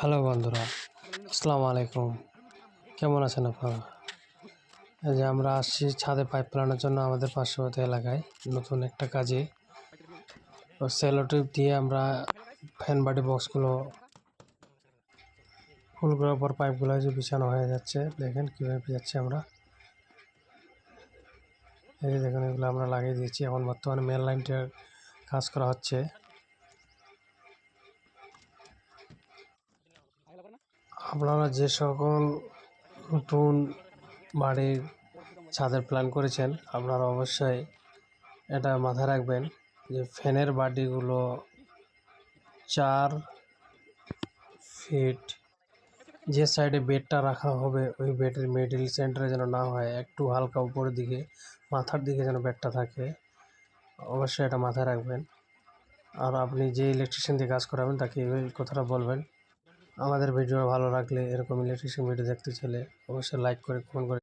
Hello বন্ধুরা, আসসালামু আলাইকুম। কেমন আছেন আপনারা? এই যে আমরা আসছি ছাদে পাইপ ফেলানোর জন্য আমাদের পার্শ্ববর্তী এলাকায় নতুন একটা কাজে। সেলো টিপ দিয়ে আমরা ফ্যান বডি বক্সগুলো ফুলগুলোর পর পাইপগুলো যে বিছানো হয়ে যাচ্ছে। দেখেন কীভাবে যাচ্ছে আমরা। এই যে দেখুন, এগুলো আমরা লাগিয়ে দিয়েছি। এখন বর্তমানে মেন লাইনটার কাজ করা হচ্ছে। আপনারা যে সকল নতুন বাড়ির ছাদের প্ল্যান করেছেন, আপনারা অবশ্যই এটা মাথায় রাখবেন যে ফ্যানের বাটিগুলো 4 ফিট, যে সাইডে বেডটা রাখা হবে ওই বেডের মিডল সেন্টারে যেন না হয়, একটু হালকা উপরের দিকে মাথার দিকে যেন বেডটা থাকে। অবশ্যই এটা মাথায় রাখবেন। আর আপনি যে ইলেকট্রিশিয়ান দিয়ে কাজ করাবেন তাকে এই কথাটা বলবেন। আমাদের ভিডিও ভালো লাগলে, এরকম ইলেকট্রিশিয়ান ভিডিও দেখতে চাইলে অবশ্যই লাইক করে কমেন্ট করে